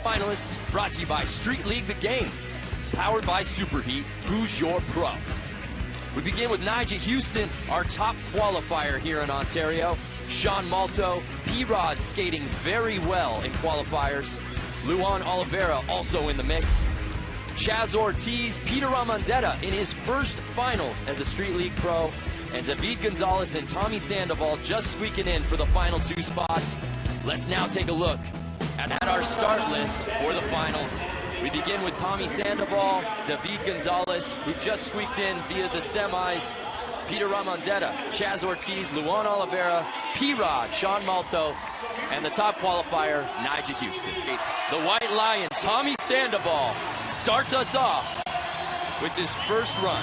Finalists brought to you by Street League The Game, powered by Superheat. Who's your pro? We begin with Nyjah Huston, our top qualifier here in Ontario. Sean Malto, P-Rod skating very well in qualifiers. Luan Oliveira also in the mix. Chaz Ortiz, Peter Ramondetta in his first finals as a Street League pro. And David Gonzalez and Tommy Sandoval just squeaking in for the final 2 spots. Let's now take a look at our start list for the finals. We begin with Tommy Sandoval, David Gonzalez, who just squeaked in via the semis. Peter Ramondetta, Chaz Ortiz, Luan Oliveira, P-Rod, Sean Malto, and the top qualifier, Nyjah Huston. The White Lion, Tommy Sandoval, starts us off with this first run.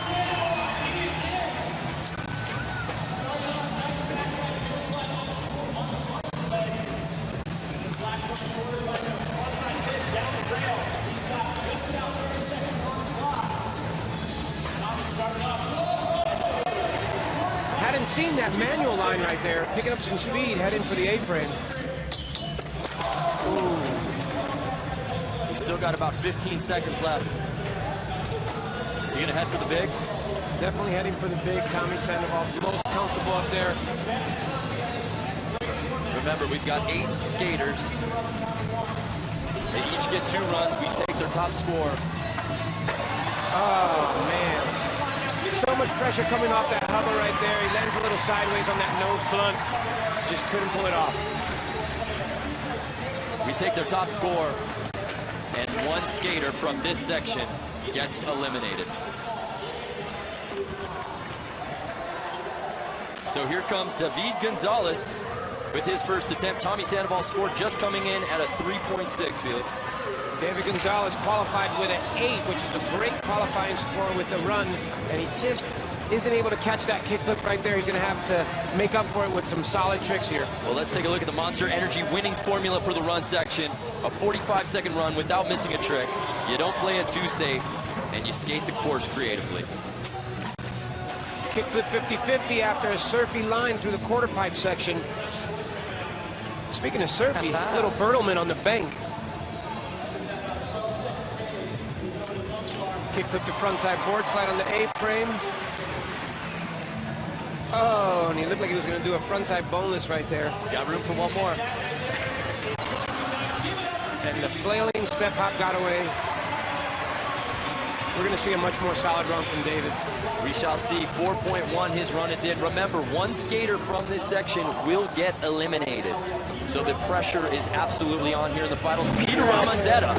Hadn't seen that manual line right there. Picking up some speed, heading for the A-frame. He's still got about 15 seconds left. Is he gonna head for the big? Definitely heading for the big. Tommy Sandoval, most comfortable up there. Remember, we've got 8 skaters. They each get 2 runs. We take their top score. Oh, man. So much pressure coming off that hover right there. He lands a little sideways on that nose blunt. Just couldn't pull it off. We take their top score, and 1 skater from this section gets eliminated. So here comes David Gonzalez with his first attempt. Tommy Sandoval scored just coming in at a 3.6, Felix. David Gonzalez qualified with an 8, which is a great qualifying score with the run, and he just isn't able to catch that kickflip right there. He's going to have to make up for it with some solid tricks here. Well, let's take a look at the Monster Energy winning formula for the run section. A 45-second run without missing a trick. You don't play it too safe, and you skate the course creatively. Kickflip 50-50 after a surfy line through the quarter pipe section. Speaking of surfy, little Bertelmann on the bank. Kickflip to frontside board slide on the A-frame. Oh, and he looked like he was going to do a frontside boneless right there. He's got room for one more. And the flailing step hop got away. We're going to see a much more solid run from David. We shall see. 4.1, his run is in. Remember, 1 skater from this section will get eliminated. So the pressure is absolutely on here in the finals. Peter Ramondetta,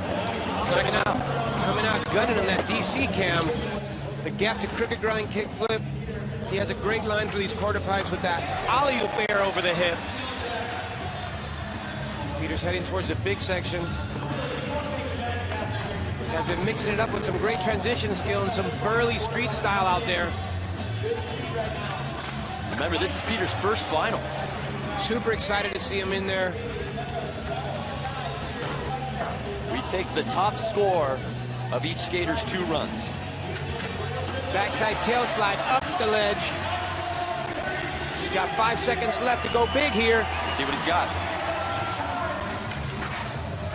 check it out. Coming out gunning on that DC cam. The gap to crooked grind kickflip. He has a great line through these quarter pipes with that alley-oop air over the hip. Peter's heading towards the big section. Has been mixing it up with some great transition skill and some burly street style out there. Remember, this is Peter's first final. Super excited to see him in there. We take the top score of each skater's 2 runs. Backside tail slide up the ledge. He's got 5 seconds left to go big here. Let's see what he's got.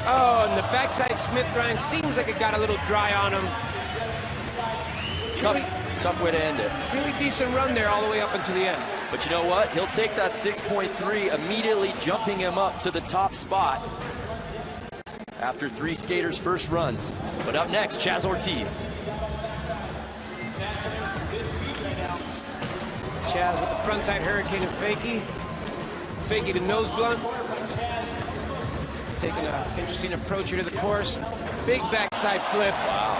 Oh, and the backside Smith grind seems like it got a little dry on him. Tough way to end it. Really decent run there all the way up until the end. But you know what? He'll take that 6.3, immediately jumping him up to the top spot after 3 skaters' first runs. But up next, Chaz Ortiz. Chaz with the frontside hurricane and fakie. Fakie to nose blunt. Taking an interesting approach here to the course. Big backside flip. Wow.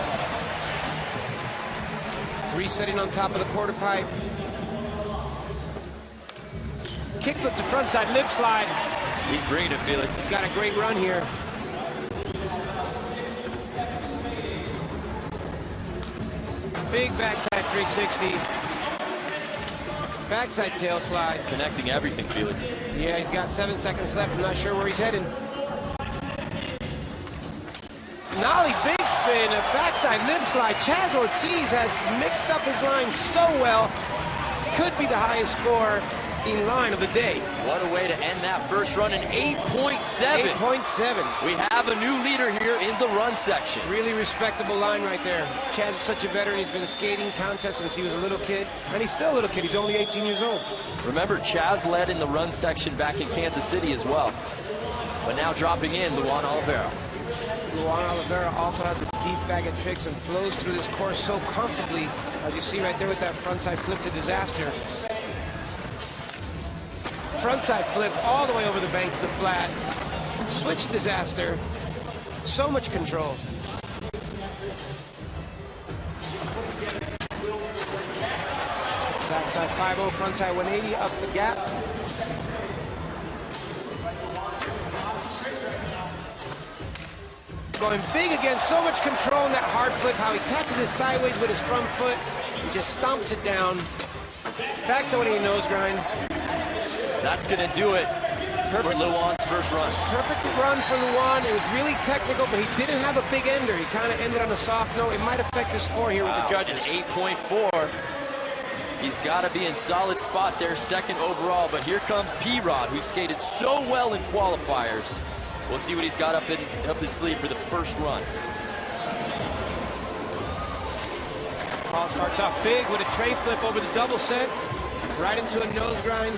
Resetting on top of the quarter pipe. Kickflip to frontside lip slide. He's bringing it, Felix. He's got a great run here. Big backside 360. Backside tail slide. Connecting everything, Felix. Yeah, he's got 7 seconds left. I'm not sure where he's heading. Nollie big spin, a backside lip slide. Chaz Ortiz has mixed up his line so well. Could be the highest score in line of the day. What a way to end that first run, an 8.7. 8.7. We have a new leader here in the run section. Really respectable line right there. Chaz is such a veteran. He's been skating contests since he was a little kid, and he's still a little kid. He's only 18 years old. Remember, Chaz led in the run section back in Kansas City as well. But now dropping in, Luan Oliveira. Luan Oliveira also has a deep bag of tricks and flows through this course so comfortably, as you see right there with that frontside flip to disaster. Frontside flip all the way over the bank to the flat. Switch disaster. So much control. Backside 5-0, frontside 180, up the gap. Going big again, so much control in that hard flip, how he catches it sideways with his front foot. He just stomps it down. Backside 180 nose grind. That's going to do it for Luan's first run. Perfect run for Luan. It was really technical, but he didn't have a big ender. He kind of ended on a soft note. It might affect the score here with the judges. An 8.4. He's got to be in solid spot there, second overall. But here comes P-Rod, who skated so well in qualifiers. We'll see what he's got up his sleeve for the first run. Paul starts off big with a tray flip over the double set, right into a nose grind.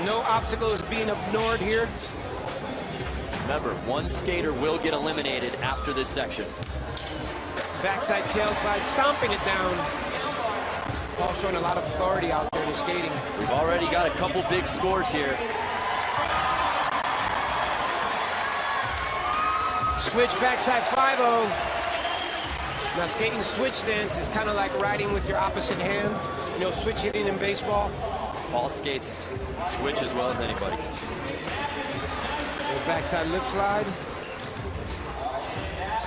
No obstacle is being ignored here. Remember, one skater will get eliminated after this section. Backside tail slide, stomping it down. Paul showing a lot of authority out there in his skating. We've already got a couple big scores here. Switch backside 5-0. Now skating switch stance is kind of like riding with your opposite hand. You know, switch hitting in baseball. Paul skates switch as well as anybody. Backside lip slide.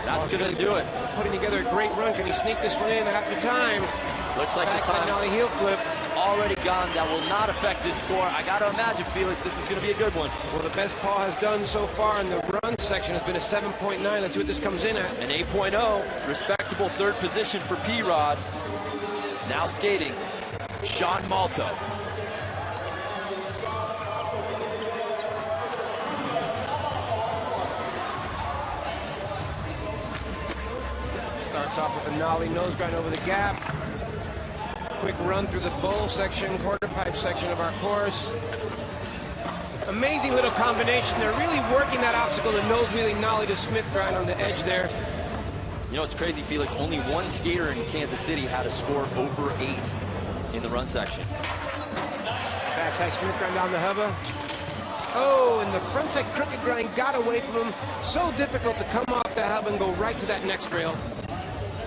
That's going to do it. Putting together a great run. Can he sneak this one in after time? Looks like the time nollie heel flip. Already gone. That will not affect his score. I got to imagine, Felix, this is going to be a good one. Well, the best Paul has done so far in the run section has been a 7.9. Let's see what this comes in at. An 8.0. Respectable third position for P-Rod. Now skating, Sean Malto. Starts off with a nollie nose grind over the gap. Quick run through the bowl section, quarter pipe section of our course. Amazing little combination. They're really working that obstacle, the nose wheeling nollie to Smith grind on the edge there. You know, it's crazy, Felix. Only one skater in Kansas City had a score over 8 in the run section. Backside Smith grind down the hubba. Oh, and the frontside crooked grind got away from him. So difficult to come off that hub and go right to that next rail.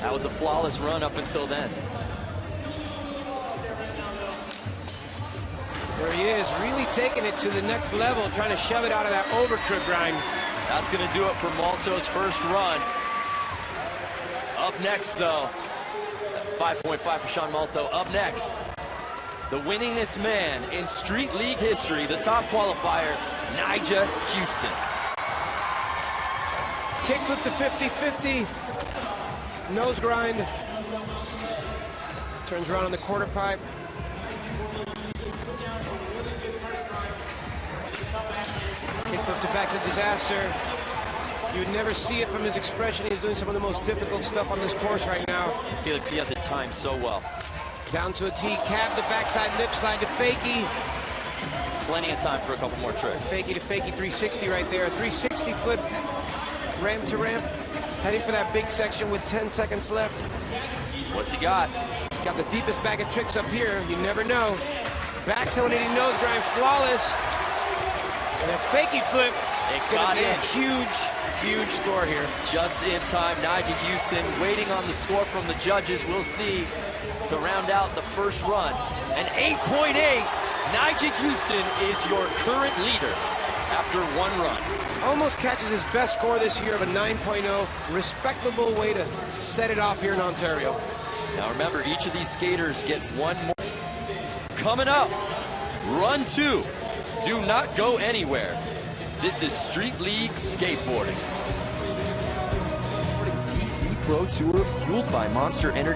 That was a flawless run up until then. There he is, really taking it to the next level, trying to shove it out of that over crook grind. That's going to do it for Malto's first run. Up next, though, 5.5 for Sean Malto. Up next, the winningest man in Street League history, the top qualifier, Nyjah Huston. Kickflip to 50-50. Nose grind. Turns around on the quarter pipe. Kickflip to backside disaster. You would never see it from his expression. He's doing some of the most difficult stuff on this course right now. Felix, he has it timed so well. Down to a T, cab the backside lip slide to fakie. Plenty of time for a couple more tricks. Fakie to fakie 360 right there. 360 flip, ramp to ramp. Heading for that big section with 10 seconds left. What's he got? He's got the deepest bag of tricks up here. You never know. Backside 180 nose grind, flawless. And a fakie flip. It's going to be a huge score here. Just in time. Nyjah Huston waiting on the score from the judges. We'll see to round out the first run. An 8.8. Nyjah Huston is your current leader after one run. Almost catches his best score this year of a 9.0. Respectable way to set it off here in Ontario. Now remember, each of these skaters get one more. Coming up, run 2. Do not go anywhere. This is Street League Skateboarding. DC Pro Tour, fueled by Monster Energy.